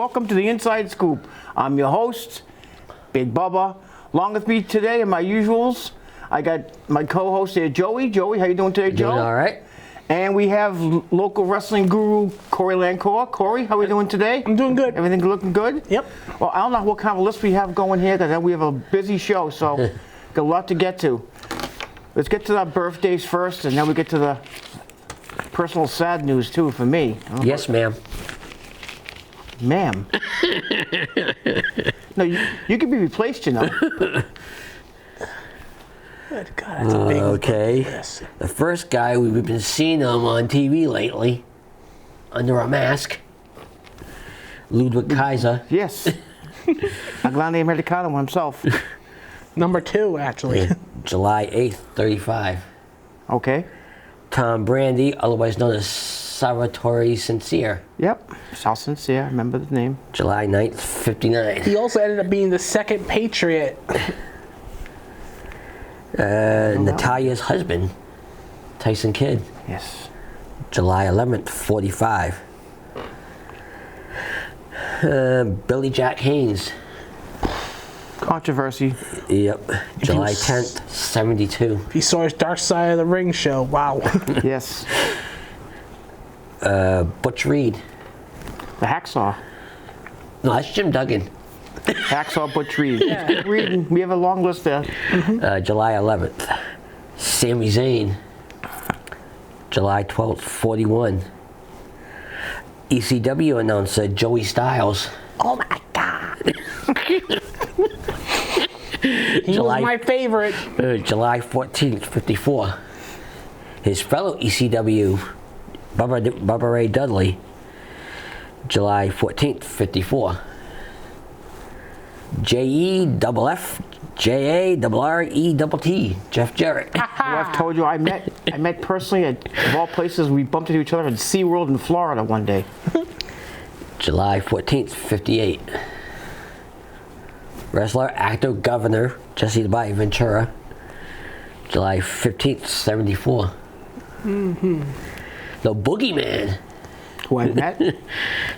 welcome to the Inside Scoop. I'm your host, Big Bubba. Along with me today are my usuals. I got my co-host here, Joey. Joey, how you doing today, Joe? Doing all right. And we have local wrestling guru, Corey Lancourt. Corey, how are we doing today? I'm doing good. Everything looking good? Yep. Well, I don't know what kind of list we have going here, because we have a busy show, so got a lot to get to. Let's get to our birthdays first, and then we get to the personal sad news, too, for me. Yes, ma'am. Ma'am. No, you can be replaced, you know. Good God, that's a big Okay. list. The first guy we've been seeing him on TV lately, under a mask, Ludwig Kaiser. Yes. Aglante Americano himself. Number 2, actually. July 8th, 35. Okay. Tom Brandy, otherwise known as Salvatore Sincere. Yep. Sal Sincere, remember the name. July 9th, 59. He also ended up being the second Patriot. Natalia's husband, Tyson Kidd. Yes. July 11th, 45. Billy Jack Haynes. Controversy. Yep. July 10th, 72. He saw his Dark Side of the Ring show. Wow. Yes. Butch Reed. The Hacksaw. No, that's Jim Duggan. Hacksaw Butch Reed. Keep reading. We have a long list there. July 11th. Sami Zayn. July 12th, 41. ECW announcer Joey Styles. Oh my God. He was my favorite. July 14th, 54. His fellow ECW, Bubba Ray Dudley. July 14th, 54. JEFFJARRETT, Jeff Jarrett. I've told you, I met personally of all places, we bumped into each other at SeaWorld in Florida one day. July 14th, 58. Wrestler, actor, governor, Jesse the Body Ventura. July 15th, 74. The Boogeyman. Who I met.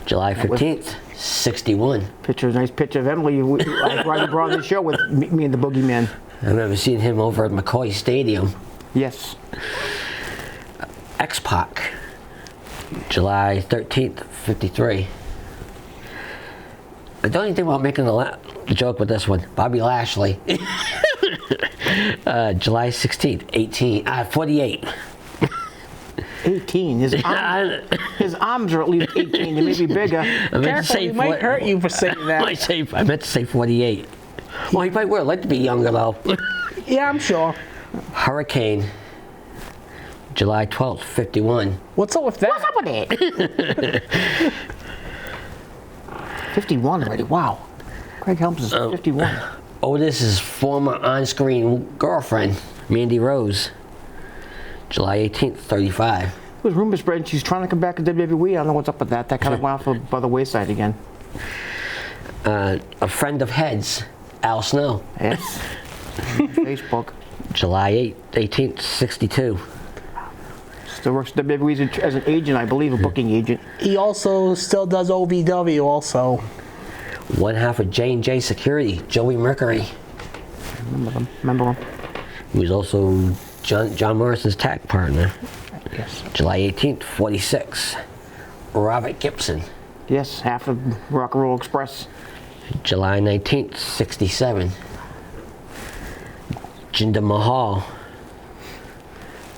July 15th, 61. Nice picture of Emily. I brought on the show with me and the Boogeyman. I remember seeing him over at McCoy Stadium. Yes. X-Pac. July 13th, 53. I don't even think about making the joke with this one. Bobby Lashley. July 16th, 48. 18. His arms are at least 18. They may be bigger. Careful, he might hurt you for saying that. I meant to say 48. Well, he might would like to be younger though. Yeah, I'm sure. Hurricane. July 12th, 51. What's up with that? What's up with it? 51 already. Wow. Craig Helms is 51. Otis's former on-screen girlfriend, Mandy Rose. July 18th, 35. There was rumors spreading she's trying to come back to WWE. I don't know what's up with that. That kind of went off by the wayside again. A friend of Head's, Al Snow. Yes. Facebook. July 18th, 62. Still works at WWE as an agent, I believe, a booking agent. He also still does OVW also. One half of J&J Security, Joey Mercury. Remember him? He was also John Morrison's tag partner. Yes. July 18th, 46. Robert Gibson. Yes, half of Rock and Roll Express. July 19th, 67. Jinder Mahal.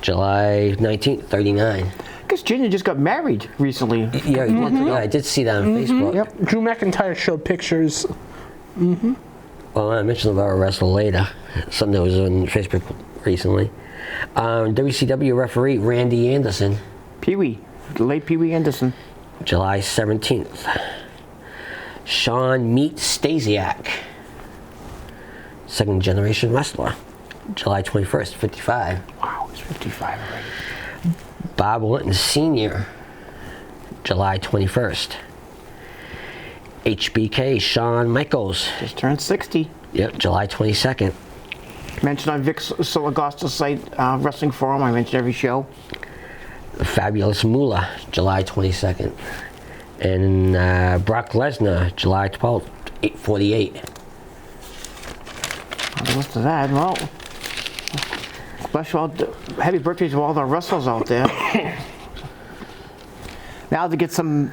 July 19th, 39. I guess Ginger just got married recently. Yeah, yeah, I did see that on Facebook. Yep. Drew McIntyre showed pictures. Well, I mentioned about a wrestler later. Something that was on Facebook recently. WCW referee Randy Anderson. Pee-wee. The late Pee-wee Anderson. July 17th. Sean Meat Stasiak. Second generation wrestler. July 21st, 55. Wow, he's 55 already. Bob Linton Sr. July 21st. HBK Shawn Michaels. Just turned 60. Yep, July 22nd. Mentioned on Vic Siligosta's site, Wrestling Forum. I mentioned every show. Fabulous Moolah, July 22nd. And Brock Lesnar, July 12th, 8:48. On the list of that, well, special happy birthdays to all the wrestlers out there. Now to get some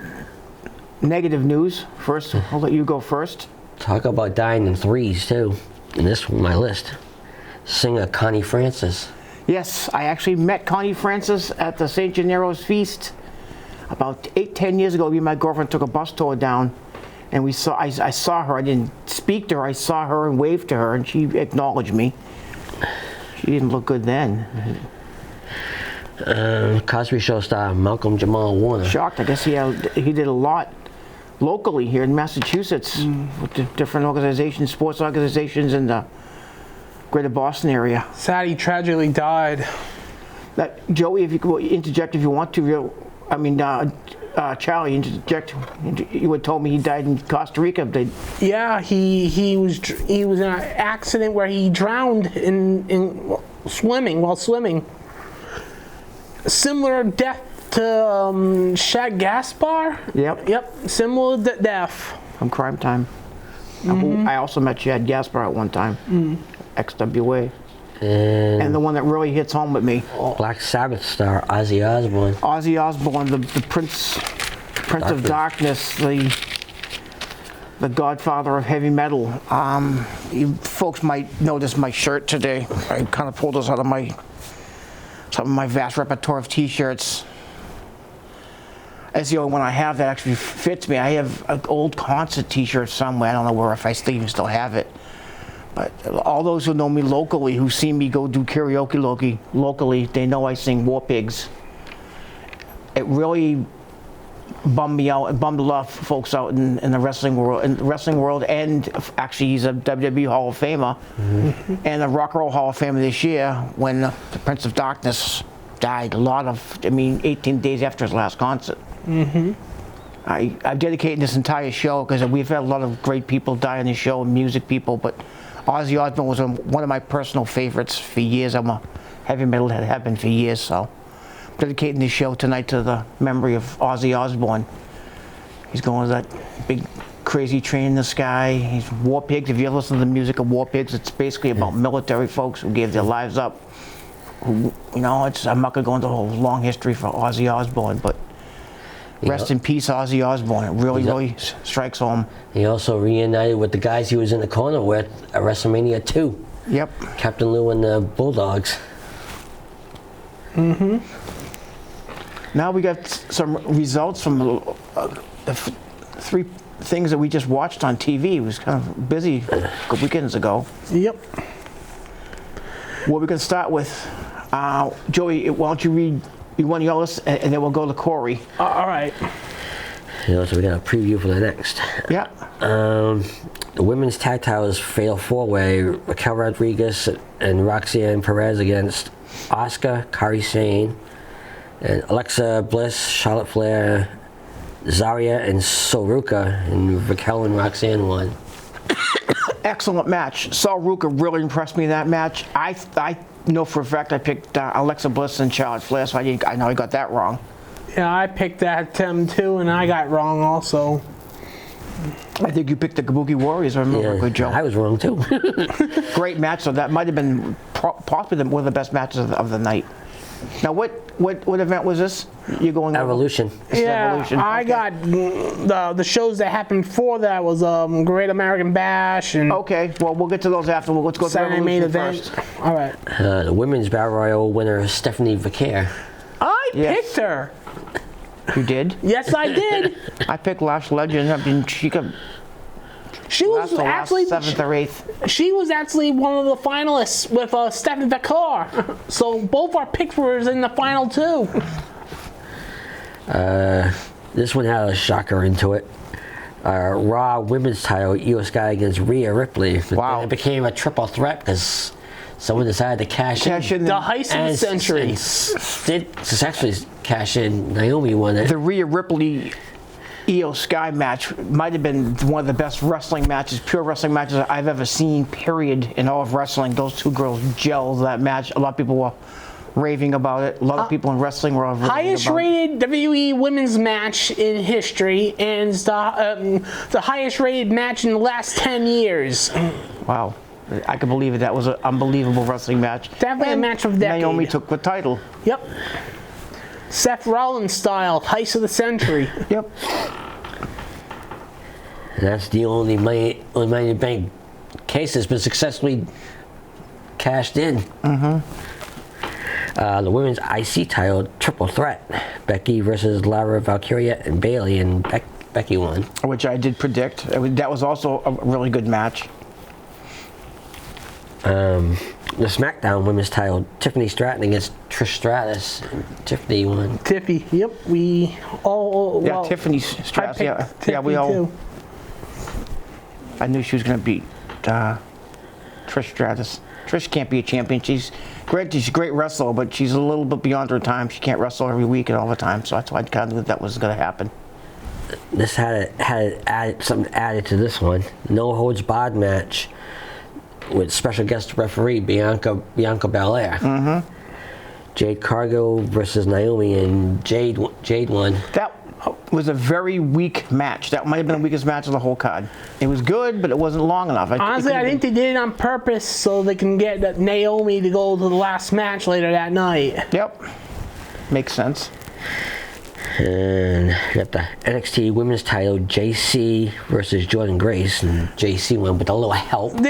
negative news. First, I'll let you go first. Talk about dying in threes, too. And this on my list. Singer Connie Francis. Yes, I actually met Connie Francis at the St. Gennaro's feast about 8-10 years ago. Me and my girlfriend took a bus tour down, and I saw her. I didn't speak to her. I saw her and waved to her, and she acknowledged me. She didn't look good then. Cosby Show star Malcolm Jamal Warner. Shocked. I guess he did a lot locally here in Massachusetts with the different organizations, sports organizations in the greater Boston area. Sad he tragically died. Joey, if you could interject if you want to. Charlie, interject. You had told me he died in Costa Rica. Yeah, he was in an accident where he drowned while swimming. Similar death to Shad Gaspar. Yep. Similar death. From Crime Time. I also met Shad Gaspar at one time. XWA. And the one that really hits home with me. Black Sabbath star Ozzy Osbourne. Ozzy Osbourne, the Prince of Darkness, the godfather of heavy metal. You folks might notice my shirt today. I kind of pulled this out of some of my vast repertoire of T-shirts. That's the only one I have that actually fits me. I have an old concert T-shirt somewhere. I don't know where, if I even still have it. But all those who know me locally, who see me go do karaoke locally, they know I sing War Pigs. It really bummed me out. It bummed a lot of folks out in the wrestling world. And actually, he's a WWE Hall of Famer and a Rock and Roll Hall of Famer this year when the Prince of Darkness died. 18 days after his last concert. I'm dedicating this entire show because we've had a lot of great people die on this show, music people, but Ozzy Osbourne was one of my personal favorites for years. I'm a heavy metalhead, have been for years, so I'm dedicating this show tonight to the memory of Ozzy Osbourne. He's going with that big crazy train in the sky. He's War Pigs. If you ever listen to the music of War Pigs, it's basically about military folks who gave their lives up. I'm not going to go into a whole long history for Ozzy Osbourne, but rest in peace, Ozzy Osbourne. It really strikes home. He also reunited with the guys he was in the corner with at WrestleMania 2. Yep. Captain Lou and the Bulldogs. Now we got some results from the three things that we just watched on TV. It was kind of busy a couple weekends ago. Yep. What we're going to start with, Joey, why don't you read one of your lists, and then we'll go to Corey. All right. So we got a preview for the next. Yeah. The women's tag titles fatal four-way: Raquel Rodriguez and Roxanne Perez against Asuka, Kairi Sane, and Alexa Bliss, Charlotte Flair, Zarya, and Soruka, and Raquel and Roxanne won. Excellent match. Soruka really impressed me in that match. I know for a fact I picked Alexa Bliss and Charlotte Flair, so I know I got that wrong. Yeah, I picked that too, and I got wrong also. I think you picked the Kabuki Warriors. I remember. Good job. I was wrong too. Great match. So that might have been possibly one of the best matches of the night. Now, what event was this? You're going Evolution. Yeah, Evolution. I got the shows that happened before that was Great American Bash and. Okay, well we'll get to those after. Let's go to Saturday main Evolution event. first. All right. The women's battle royal winner Stephanie Vicaire. I Yes. picked her. You did? Yes, I did. I picked Lash Legend. I mean, she could She was last actually 7th or 8th. She was actually one of the finalists with Stephanie Vicaire. So both our picks were in the final too. This one had a shocker into it. Raw women's title, Io Sky against Rhea Ripley. Wow. It became a triple threat because someone decided to cash in. The heist of the century. And did successfully cash in. Naomi won it. The Rhea Ripley Io Sky match might have been one of the best wrestling matches, pure wrestling matches I've ever seen, period, in all of wrestling. Those two girls gelled that match. A lot of people were raving about it. A lot of people in wrestling were raving Highest about it. rated WWE women's match in history, and it's the highest rated match in the last 10 years. Wow. I can believe it. That was an unbelievable wrestling match. Definitely a match of the decade. Naomi took the title. Yep. Seth Rollins style, heist of the century. Yep. And that's the only Money in the Bank case that's been successfully cashed in. The women's IC title triple threat: Becky versus Lara Valkyria and Bayley, and Becky won. Which I did predict. That was also a really good match. The SmackDown women's title: Tiffany Stratton against Trish Stratus. And Tiffany won. Tiffy. Yep. We all. Yeah, well, Tiffany I Stratus. picked Yeah, Tiffy yeah, we all. too. I knew she was going to beat Trish Stratus. Trish can't be a champion. She's a great wrestler, but she's a little bit beyond her time. She can't wrestle every week and all the time, so that's why I kind of knew that was going to happen. This had something added to this one. No holds barred match with special guest referee Bianca Belair. Jade Cargill versus Naomi, and Jade won. That was a very weak match. That might have been the weakest match of the whole card. It was good, but it wasn't long enough. Honestly, I think they did it on purpose so they can get Naomi to go to the last match later that night. Yep. Makes sense. And you got the NXT women's title, JC versus Jordan Grace, and JC won with a little help from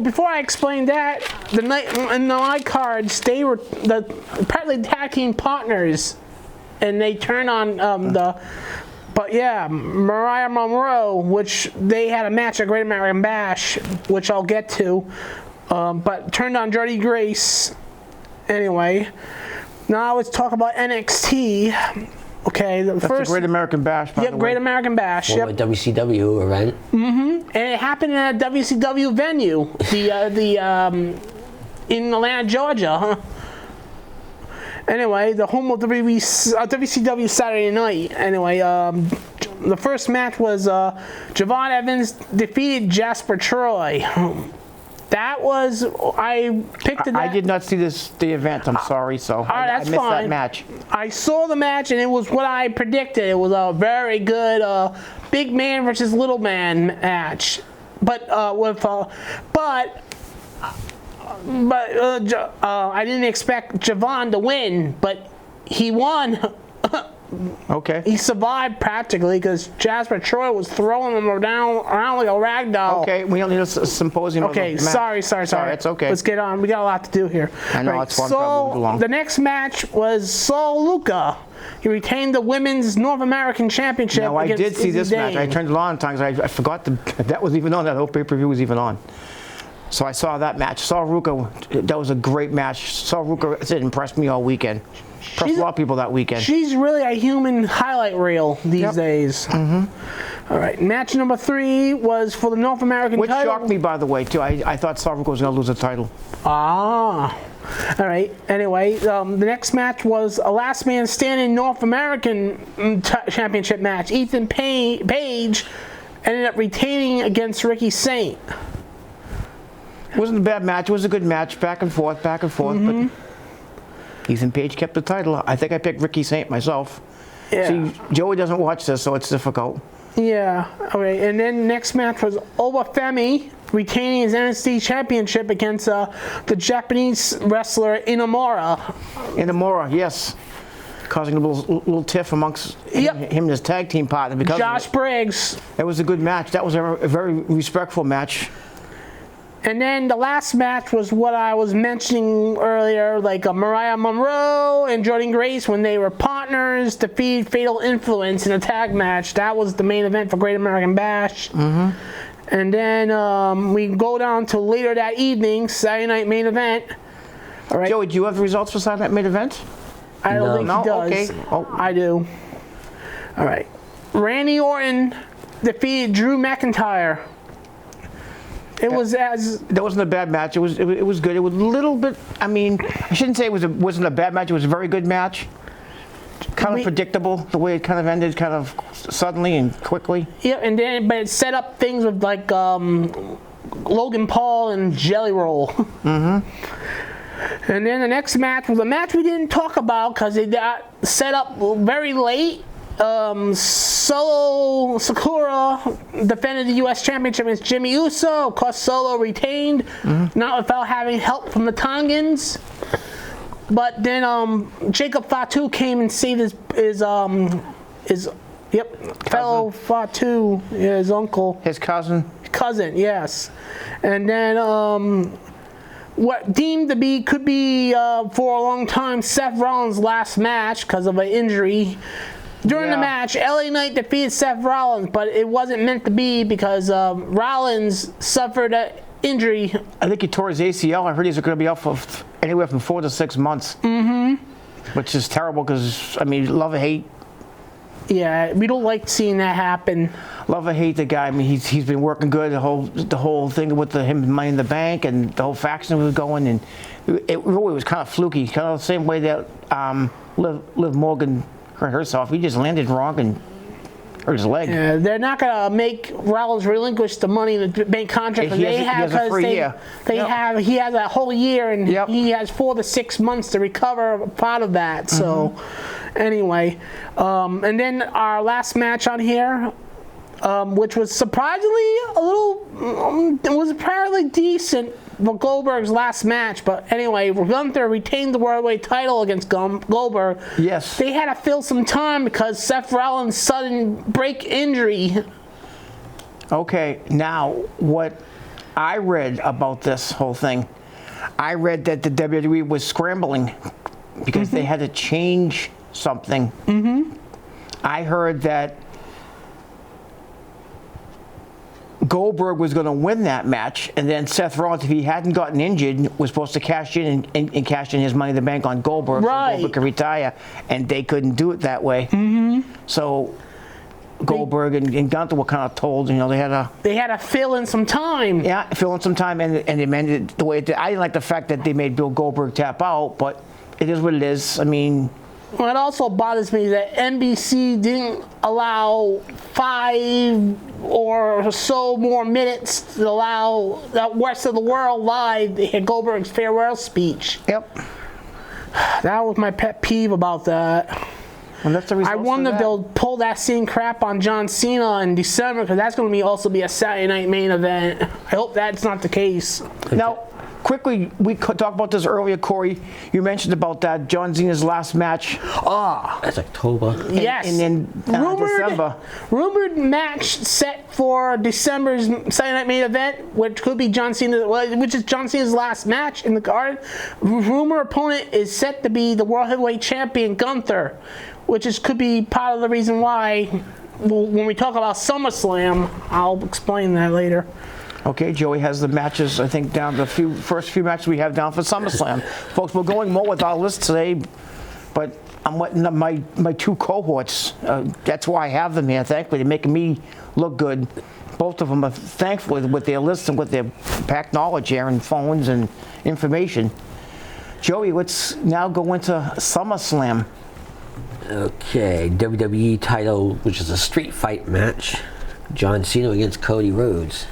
before I explain that, the night in the night cards, they were apparently tag team partners, and they turned on Mariah Monroe, which they had a match at Great American Bash, which I'll get to, but turned on Jordan Grace. Anyway. Now let's talk about NXT. Okay, That's the Great American Bash. Yep, Great American Bash. Yep. A WCW event. And it happened at a WCW venue, in Atlanta, Georgia. Anyway, the home of WCW Saturday Night. Anyway, the first match was Javon Evans defeated Jasper Troy. That was, I picked it. I did not see the event. I'm sorry, so I missed that match. I saw the match, and it was what I predicted. It was a very good big man versus little man match, but I didn't expect Javon to win, but he won. Okay. He survived practically because Jasper Troy was throwing him around like a rag doll. Okay, we don't need a symposium. Okay, sorry. It's okay. Let's get on. We got a lot to do here. I know, it's fun. So the next match was Sol Luca. He retained the Women's North American Championship. Now, I did see this match. I Dane. turned it on times. I forgot that was even on. That whole pay-per-view was even on. So I saw that match. Sol Luca, that was a great match. Sol Luca impressed me all weekend. Impressed a lot of people that weekend. She's really a human highlight reel these days. All right, match number 3 was for the North American title. Which shocked me, by the way, too. I thought Sol Luca was going to lose the title. Ah. All right. Anyway, the next match was a last man standing North American Championship match. Ethan Page ended up retaining against Ricky Saint. It wasn't a bad match. It was a good match. Back and forth. But Ethan Page kept the title. I think I picked Ricky Saint myself. Yeah. See, Joey doesn't watch this, so it's difficult. Yeah. Okay. And then next match was Obafemi retaining his NXT Championship against the Japanese wrestler Inamura. Inamura, yes. Causing a little tiff amongst him and his tag team partner. Because Josh Briggs. It was a good match. That was a very respectful match. And then the last match was what I was mentioning earlier, like Mariah Monroe and Jordan Grace when they were partners defeated Fatal Influence in a tag match. That was the main event for Great American Bash. And then we go down to later that evening, Saturday Night Main Event. All right. Joey, do you have the results for Saturday Night Main Event? I don't think he does. Okay. Oh. I do. All right. Randy Orton defeated Drew McIntyre. That wasn't a bad match. It was good. It was a little bit. I mean, I shouldn't say it wasn't a bad match. It was a very good match. Kind of predictable, the way it kind of ended, kind of suddenly and quickly. Yeah, and then but it set up things with like Logan Paul and Jelly Roll. Mm-hmm. And then the next match was a match we didn't talk about because it got set up very late. Solo Sakura defended the U.S. Championship against Jimmy Uso. Of course, Solo retained, not without having help from the Tongans. But then Jacob Fatu came and saved his fellow Fatu, his uncle. His cousin. Cousin, yes. And then what deemed to be could be for a long time Seth Rollins' last match because of an injury. During the match, LA Knight defeated Seth Rollins, but it wasn't meant to be because Rollins suffered an injury. I think he tore his ACL. I heard he's going to be out for anywhere from 4 to 6 months. Mm-hmm. Which is terrible because, I mean, love or hate. Yeah, we don't like seeing that happen. Love or hate the guy. I mean, he's been working good. The whole thing with him Money in the Bank and the whole faction was going, and it really was kind of fluky. Kind of the same way that Liv Morgan hurt herself. He just landed wrong and hurt his leg. Yeah, they're not gonna make Rollins relinquish the Money in the Bank contract He has a free year. He has a whole year, and he has 4 to 6 months to recover part of that. So, anyway, and then our last match on here, which was surprisingly it was apparently decent for Goldberg's last match. But anyway, Gunther retained the Worldwide title against Goldberg. Yes. They had to fill some time because Seth Rollins' sudden break injury. Okay, now what I read about this whole thing, I read that the WWE was scrambling because they had to change something. I heard that Goldberg was going to win that match, and then Seth Rollins, if he hadn't gotten injured, was supposed to cash in and cash in his Money in the Bank on Goldberg, right, so Goldberg could retire, and they couldn't do it that way. So Goldberg and Gunther were kind of told, they had to fill in some time. Yeah, fill in some time, and they amended it the way it did. I didn't like the fact that they made Bill Goldberg tap out, but it is what it is. I mean, well, it also bothers me that NBC didn't allow 5 or so more minutes to allow the rest of the world live to hear Goldberg's farewell speech. Yep. That was my pet peeve about that. And that's the I wonder if they'll pull that same crap on John Cena in December, because that's going to also be a Saturday night main event. I hope that's not the case. Now, quickly, we talked about this earlier, Corey. You mentioned about that John Cena's last match. That's October. Yes. And then December. Rumored match set for December's Saturday night main event, which could be John Cena, which is John Cena's last match in the card. Rumor opponent is set to be the World Heavyweight Champion Gunther, which could be part of the reason why, when we talk about SummerSlam, I'll explain that later. Okay, Joey has the matches, I think, down the first few matches we have down for SummerSlam. Folks, we're going more with our list today, but I'm letting my 2 cohorts, that's why I have them here, thankfully. They're making me look good. Both of them are thankfully with their lists and with their packed knowledge here and phones and information. Joey, let's now go into SummerSlam. Okay, WWE title, which is a street fight match. John Cena against Cody Rhodes.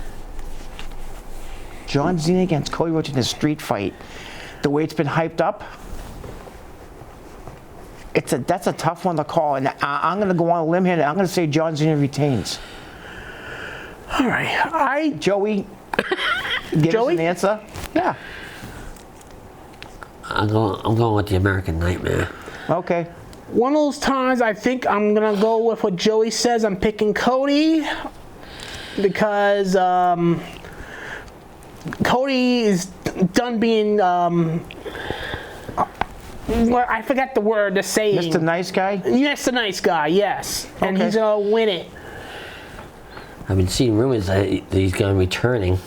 John Cena against Cody Rhodes in a street fight. The way it's been hyped up, that's a tough one to call. And I'm going to go on a limb here. I'm going to say John Cena retains. All right. Joey, give us an answer. Yeah. I'm going with the American Nightmare. Okay. One of those times I think I'm going to go with what Joey says. I'm picking Cody because Cody is done being, I forget the word, the saying. Mr. Nice Guy? Yes, the nice guy, yes. And he's going to win it. I've been seeing rumors that he's going to be returning.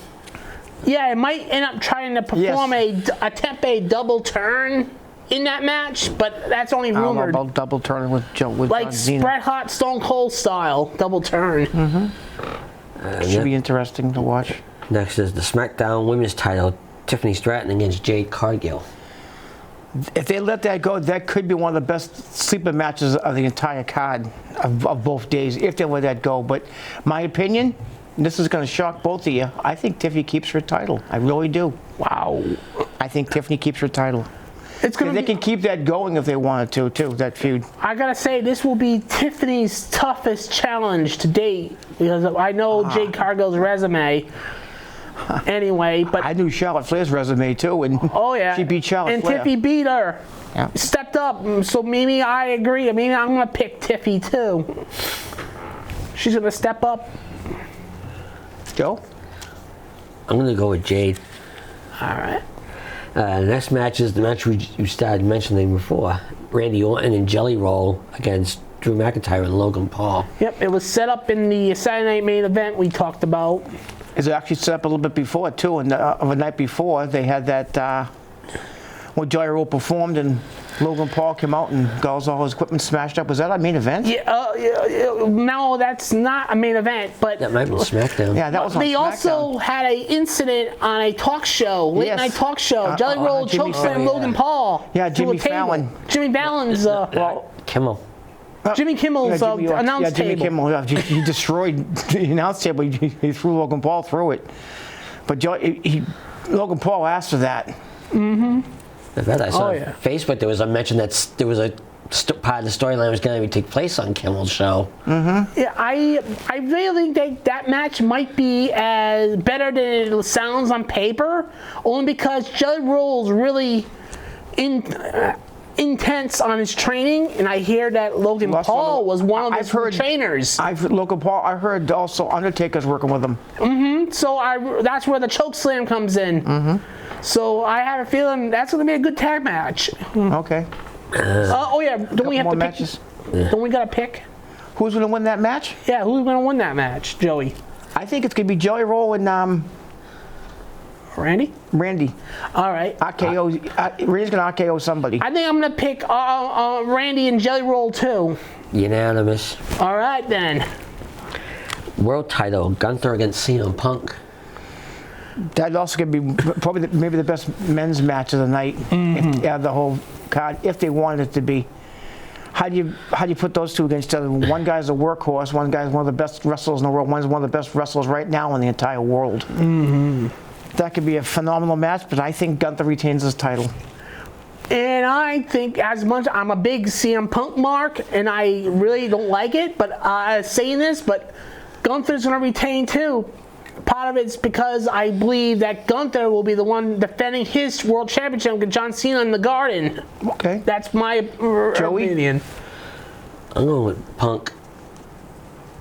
Yeah, it might end up trying to perform attempt a double turn in that match, but that's only rumored. I don't know about double turning with like John Cena. Bret Hart, Stone Cold style double turn. Should be interesting to watch. Next is the SmackDown Women's title, Tiffany Stratton against Jade Cargill. If they let that go, that could be one of the best sleeper matches of the entire card of both days, if they let that go. But my opinion, and this is going to shock both of you, I think Tiffany keeps her title. I really do. Wow. I think Tiffany keeps her title. It's gonna They can keep that going if they wanted to, too, that feud. I gotta say, this will be Tiffany's toughest challenge to date, because I know Jade Cargill's resume. Anyway, but I knew Charlotte Flair's resume, too, and oh yeah, she beat Charlotte and Flair. Tiffy beat her. Yeah. Stepped up, so maybe I agree. Maybe I'm gonna pick Tiffy too. She's gonna step up. Joe? I'm going to go with Jade. All right. The next match is the match you started mentioning before. Randy Orton and Jelly Roll against Drew McIntyre and Logan Paul. Yep, it was set up in the Saturday Night Main Event we talked about. It's actually set up a little bit before, too, and the night before, they had that, when Jelly Roll performed and Logan Paul came out and got all his equipment smashed up. Was that our main event? Yeah, no, that's not a main event, but That might be SmackDown. Yeah, that was on they also SmackDown. had an incident on a talk show, late Yes. night talk show. Jelly Roll Jimmy chokeslammed Fallon. Logan Paul. Yeah, through Jimmy a table. Fallon. Jimmy Fallon's Kimmel. Jimmy Kimmel's Jimmy announce Jimmy table. Kimmel, he destroyed the announce table. He threw Logan Paul through it. But Logan Paul asked for that. I saw on yeah. Facebook there was a mention that there was a part of the storyline was going to take place on Kimmel's show. Yeah, I really think that match might be as better than it sounds on paper, only because Jelly Roll's really intense on his training, and I hear that Logan Paul was one of his trainers. Logan Paul. I heard also Undertaker's working with him. So that's where the choke slam comes in. So I have a feeling that's going to be a good tag match. Okay. Oh yeah, don't we have more to pick? matches. Don't we got to pick? Who's going to win that match? Yeah, who's going to win that match, Joey? I think it's going to be Jelly Roll and Randy? Randy. All right. RKO. Randy's going to RKO somebody. I think I'm going to pick Randy and Jelly Roll too. Unanimous. All right then. World title, Gunther against CM Punk. That's also going to be probably maybe the best men's match of the night. If, the whole card, if they wanted it to be. How do you put those two against each other? One guy's a workhorse. One guy's one of the best wrestlers in the world. One's one of the best wrestlers right now in the entire world. That could be a phenomenal match, but I think Gunther retains his title. And I think as much, I'm a big CM Punk mark, and I really don't like it, but saying this, but Gunther's going to retain too. Part of it's because I believe that Gunther will be the one defending his world championship against John Cena in the Garden. Okay. That's my opinion. I'm going with Punk.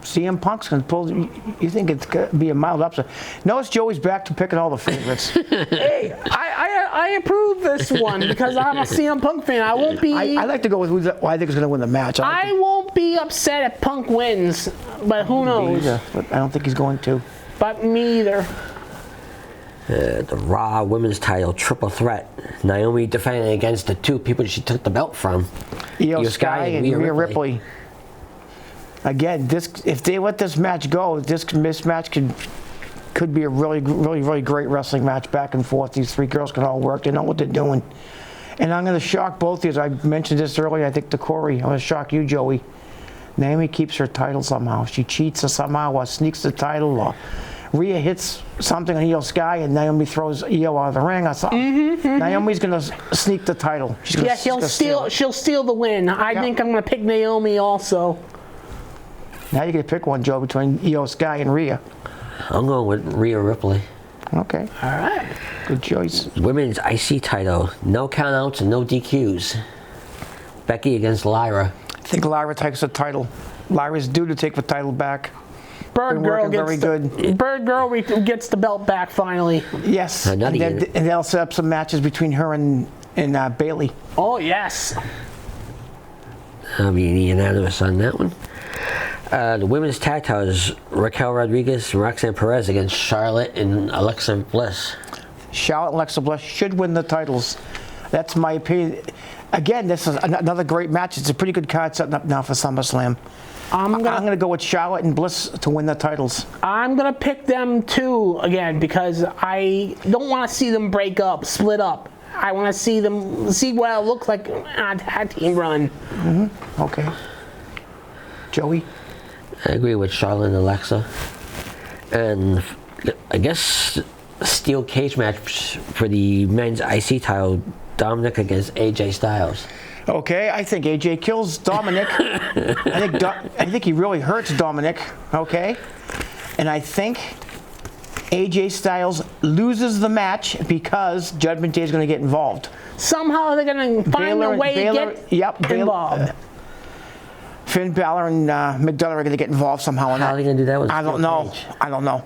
CM Punk's going to pull. You think it's going to be a mild upset? Notice Joey's back to picking all the favorites. Hey, I approve this one because I'm a CM Punk fan. I won't be. I like to go with who I think is going to win the match. I won't be upset if Punk wins, but who knows? But I don't think he's going to. But me either. The Raw Women's title triple threat. Naomi defending against the two people she took the belt from. Io Sky and Rhea Ripley. Again, if they let this match go, this match could be a really great wrestling match back and forth. These three girls can all work. They know what they're doing. And I'm going to shock both of you. I mentioned this earlier, I think, to Corey. I'm going to shock you, Joey. Naomi keeps her title somehow. She cheats or somehow or sneaks the title, or Rhea hits something on Io Sky and Naomi throws Io out of the ring or something. Naomi's going to sneak the title. Yeah, she'll steal the win. I think I'm going to pick Naomi also. Now you get to pick one, Joe, between Io Sky and Rhea. I'm going with Rhea Ripley. Okay. All right. Good choice. Women's IC title, no countouts and no DQs. Becky against Lyra. I think Lyra takes the title. Lyra's due to take the title back. Bird Girl gets the belt back finally. Yes. And they'll set up some matches between her and Bailey. Oh, yes. I'll be unanimous on that one. The women's tag titles, Raquel Rodriguez and Roxanne Perez against Charlotte and Alexa Bliss. Charlotte and Alexa Bliss should win the titles. That's my opinion. Again, this is another great match. It's a pretty good card setting up now for SummerSlam. I'm going to go with Charlotte and Bliss to win the titles. I'm going to pick them too again because I don't want to see them break up, split up. I want to see what it looks like on a tag team run. Okay. Joey? I agree with Charlotte and Alexa. And I guess steel cage match for the men's IC title, Dominic against AJ Styles. Okay, I think AJ kills Dominic. I think he really hurts Dominic. Okay, and I think AJ Styles loses the match because Judgment Day is going to get involved. Somehow they're going to find a way to get involved. Finn Balor and McDonough are going to get involved somehow. How are they going to do that with I don't know. cage? I don't know.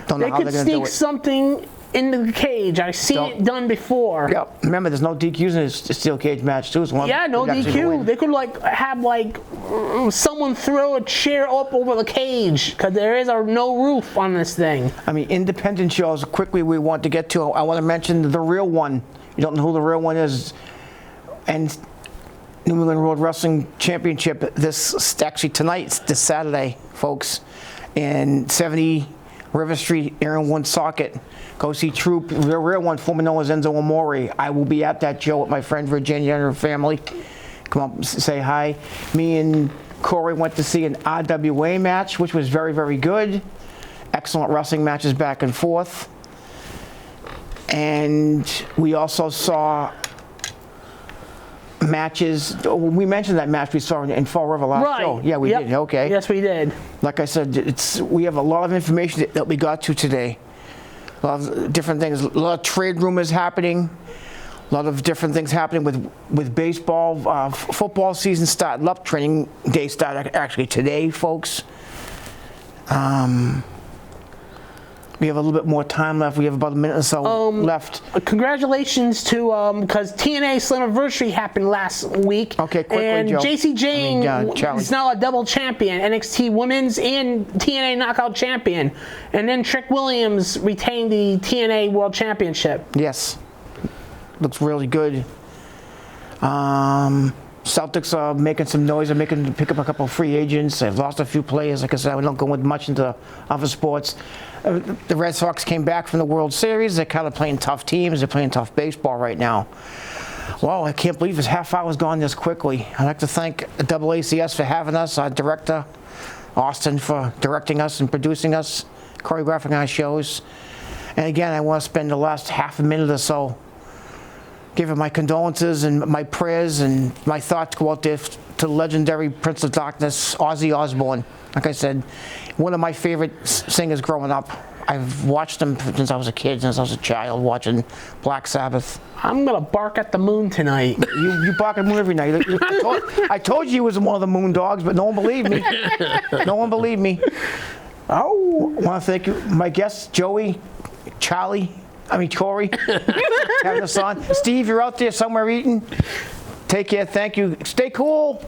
Don't know They how could they're going to do sneak it. something into the cage. I've seen it done before. Yep. Remember, there's no DQs in a steel cage match too. Yeah, no DQ. They could have someone throw a chair up over the cage because there is no roof on this thing. I mean, independent shows. Quickly, we want to get to. I want to mention the real one. You don't know who the real one is, and New England World Wrestling Championship. Actually tonight, this Saturday, folks, in 70 River Street, Aaron Woonsocket. Go see Troop, the real one, formerly known as Enzo Amore. I will be at that show with my friend Virginia and her family. Come up and say hi. Me and Corey went to see an RWA match, which was very, very good. Excellent wrestling matches back and forth. And we also saw matches. We mentioned that match we saw in Fall River last show. Yeah, we did. Okay. Yes, we did. Like I said, we have a lot of information that we got to today. A lot of different things. A lot of trade rumors happening. A lot of different things happening with baseball. Football season started up. Training day started actually today, folks. We have a little bit more time left. We have about a minute or so left. Congratulations to, because TNA Slammiversary happened last week. Okay, quickly, and Joe. JC Jane Charlie. is now a double champion, NXT Women's and TNA Knockout Champion. And then Trick Williams retained the TNA World Championship. Yes. Looks really good. Celtics are making some noise. They're pick up a couple of free agents. They've lost a few players. Like I said, we don't go much into other sports. The Red Sox came back from the World Series. They're kind of playing tough teams. They're playing tough baseball right now. Well, I can't believe this half hour's gone this quickly. I'd like to thank AACS for having us, our director, Austin, for directing us and producing us, choreographing our shows. And again, I want to spend the last half a minute or so giving my condolences and my prayers and my thoughts go out there to legendary Prince of Darkness, Ozzy Osbourne. Like I said, one of my favorite singers growing up. I've watched him since I was a kid, since I was a child, watching Black Sabbath. I'm going to bark at the moon tonight. You bark at the moon every night. I told you he was one of the moon dogs, but no one believed me. No one believed me. Oh, I want to thank you, my guests, Joey, Corey, having us on. Steve, you're out there somewhere eating. Take care. Thank you. Stay cool.